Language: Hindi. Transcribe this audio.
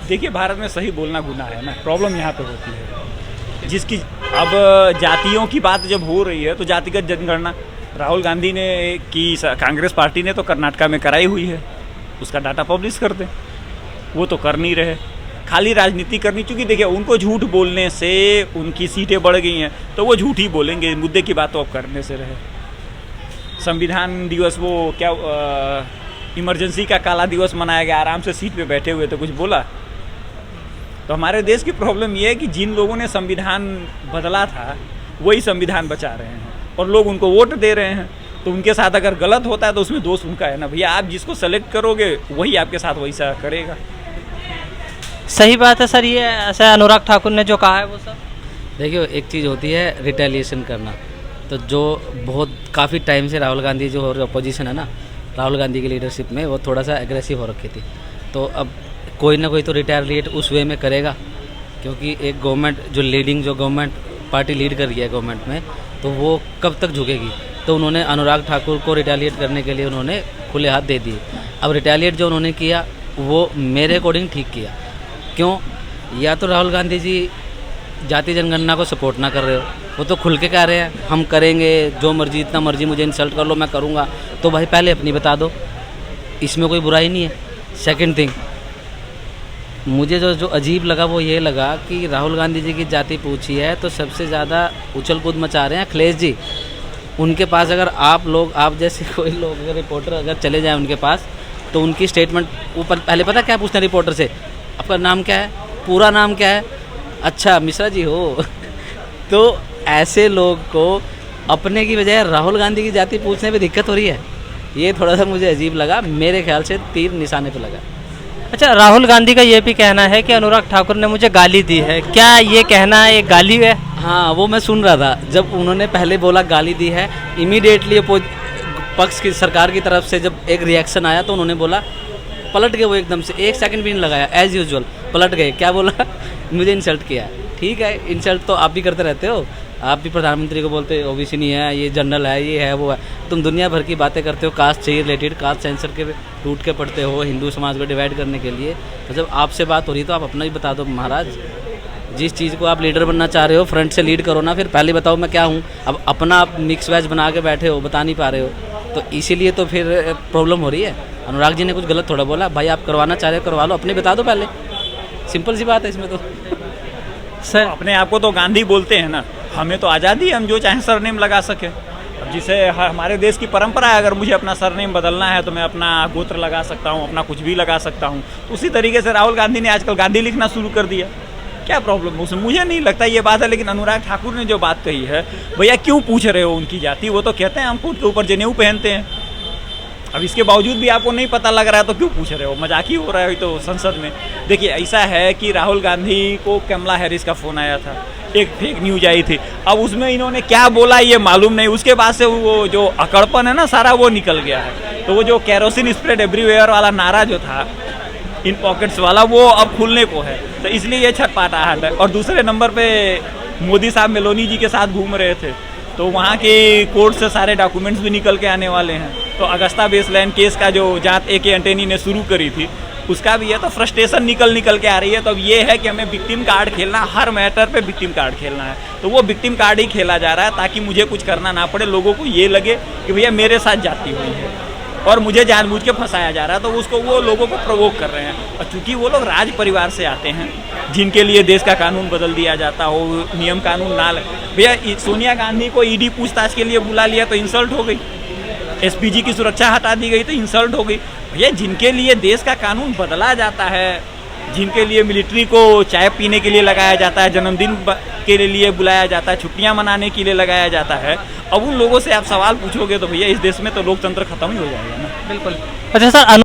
देखिए, भारत में सही बोलना गुनाह है ना, प्रॉब्लम यहाँ पे होती है जिसकी अब जातियों की बात जब हो रही है तो जातिगत जनगणना राहुल गांधी ने की कांग्रेस पार्टी ने तो कर्नाटका में कराई हुई है, उसका डाटा पब्लिश कर दें। वो तो कर नहीं रहे, खाली राजनीति करनी। चूँकि देखिए, उनको झूठ बोलने से उनकी सीटें बढ़ गई हैं तो वो झूठ ही बोलेंगे, मुद्दे की बात तो अब करने से रहे। संविधान दिवस वो क्या इमरजेंसी का काला दिवस मनाया गया, आराम से सीट पे बैठे हुए तो कुछ बोला। तो हमारे देश की प्रॉब्लम ये है कि जिन लोगों ने संविधान बदला था वही संविधान बचा रहे हैं और लोग उनको वोट दे रहे हैं। तो उनके साथ अगर गलत होता है तो उसमें दोष उनका है ना भैया। आप जिसको सेलेक्ट करोगे वही आपके साथ वैसा करेगा। सही बात है सर, ये ऐसा अनुराग ठाकुर ने जो कहा है वो सब। देखिए, एक चीज़ होती है रिटेलिएशन करना, तो जो बहुत काफ़ी टाइम से राहुल गांधी जो अपोजिशन है ना, राहुल गांधी की लीडरशिप में वो थोड़ा सा एग्रेसिव हो रखी थी। तो अब कोई ना कोई तो रिटेलिएट उस वे में करेगा, क्योंकि एक गवर्नमेंट जो गवर्नमेंट पार्टी लीड कर रही है गवर्नमेंट में, तो वो कब तक झुकेगी। तो उन्होंने अनुराग ठाकुर को रिटेलिएट करने के लिए उन्होंने खुले हाथ दे दिए। अब रिटेलिएट जो उन्होंने किया वो मेरे अकॉर्डिंग ठीक किया। क्यों? या तो राहुल गांधी जी जाति जनगणना को सपोर्ट ना कर रहे हो, वो तो खुल के कह रहे हैं हम करेंगे जो मर्जी, इतना मर्जी मुझे इंसल्ट कर लो मैं करूँगा। तो भाई पहले अपनी बता दो, इसमें कोई बुराई नहीं है। सेकंड थिंग, मुझे जो अजीब लगा वो ये लगा कि राहुल गांधी जी की जाति पूछी है तो सबसे ज़्यादा उछल कूद मचा रहे हैं अखिलेश जी। उनके पास अगर आप जैसे कोई लोग अगर रिपोर्टर अगर चले जाएं उनके पास, तो उनकी स्टेटमेंट ऊपर पहले पता क्या पूछते हैं रिपोर्टर से, आपका नाम क्या है, पूरा नाम क्या है, अच्छा मिश्रा जी हो। तो ऐसे लोग को अपने की बजाय राहुल गांधी की जाति पूछने में दिक्कत हो रही है। ये थोड़ा सा मुझे अजीब लगा, मेरे ख्याल से तीर निशाने पे लगा। अच्छा, राहुल गांधी का ये भी कहना है कि अनुराग ठाकुर ने मुझे गाली दी है, क्या ये कहना एक गाली है? हाँ, वो मैं सुन रहा था। जब उन्होंने पहले बोला गाली दी है, इमीडिएटली पक्ष की सरकार की तरफ से जब एक रिएक्शन आया तो उन्होंने बोला, पलट गए वो एकदम से, 1 सेकंड भी नहीं लगाया, एज यूजुअल पलट गए। क्या बोला? मुझे इंसल्ट किया। ठीक है, इंसल्ट तो आप भी करते रहते हो, आप भी प्रधानमंत्री को बोलते हो ओबीसी नहीं है, ये जनरल है, ये है, वो है। तुम दुनिया भर की बातें करते हो कास्ट से रिलेटेड, कास्ट सेंसर के टूट के पढ़ते हो हिंदू समाज को डिवाइड करने के लिए। तो जब आपसे बात हो रही तो आप अपना ही बता दो महाराज। जिस चीज़ को आप लीडर बनना चाह रहे हो फ्रंट से लीड करो ना, फिर पहले बताओ मैं क्या हूँ। अब अपना आप मिक्स वेज बना के बैठे हो, बता नहीं पा रहे हो, तो इसीलिए तो फिर प्रॉब्लम हो रही है। अनुराग जी ने कुछ गलत थोड़ा बोला, भाई आप करवाना चाह रहे हो करवा लो, अपने बता दो पहले, सिंपल सी बात है इसमें तो। सर, अपने आप को तो गांधी बोलते हैं ना, हमें तो आज़ादी है, हम जो चाहें सरनेम लगा सके। अब जिसे हमारे देश की परंपरा है, अगर मुझे अपना सरनेम बदलना है तो मैं अपना गोत्र लगा सकता हूँ, अपना कुछ भी लगा सकता हूँ। तो उसी तरीके से राहुल गांधी ने आजकल गांधी लिखना शुरू कर दिया। क्या प्रॉब्लम है उसमें? मुझे नहीं लगता ये बात है। लेकिन अनुराग ठाकुर ने जो बात कही है, भैया क्यों पूछ रहे हो उनकी जाति? वो तो कहते हैं हम खुद के ऊपर जनेऊ पहनते हैं। अब इसके बावजूद भी आपको नहीं पता लग रहा है तो क्यों पूछ रहे हो? मजाक ही हो रहा है तो संसद में। देखिए, ऐसा है कि राहुल गांधी को कमला हैरिस का फ़ोन आया था, एक फेक न्यूज आई थी। अब उसमें इन्होंने क्या बोला ये मालूम नहीं, उसके बाद से वो जो अकड़पन है ना सारा वो निकल गया है। तो वो जो कैरोसिन स्प्रेड एवरीवेयर वाला नारा जो था, इन पॉकेट्स वाला, वो अब खुलने को है। तो इसलिए ये छटपटाहट है। और दूसरे नंबर पे मोदी साहब मेलोनी जी के साथ घूम रहे थे, तो वहाँ के कोर्ट से सारे डॉक्यूमेंट्स भी निकल के आने वाले हैं। तो अगस्ता वेस्टलैंड केस का जो जांच ए.के. एंटनी ने शुरू करी थी, उसका भी है। तो फ्रस्ट्रेशन निकल के आ रही है। तो अब ये है कि हमें विक्टिम कार्ड खेलना, हर मैटर पे विक्टिम कार्ड खेलना है। तो वो विक्टिम कार्ड ही खेला जा रहा है ताकि मुझे कुछ करना ना पड़े, लोगों को ये लगे कि भैया मेरे साथ जाती हुई है और मुझे जानबूझ के फंसाया जा रहा है। तो उसको वो लोगों को प्रोवोक कर रहे हैं। और चूंकि वो लोग राज परिवार से आते हैं जिनके लिए देश का कानून बदल दिया जाता हो, नियम कानून ना भैया, सोनिया गांधी को ईडी पूछताछ के लिए बुला लिया तो इंसल्ट हो गई, एसपीजी की सुरक्षा हटा दी गई तो इंसल्ट हो गई। भैया, जिनके लिए देश का कानून बदला जाता है, जिनके लिए मिलिट्री को चाय पीने के लिए लगाया जाता है, जन्मदिन के लिए बुलाया जाता है, छुट्टियां मनाने के लिए लगाया जाता है, अब उन लोगों से आप सवाल पूछोगे तो भैया इस देश में तो लोकतंत्र खत्म ही हो जाएगा ना। बिल्कुल। अच्छा सर,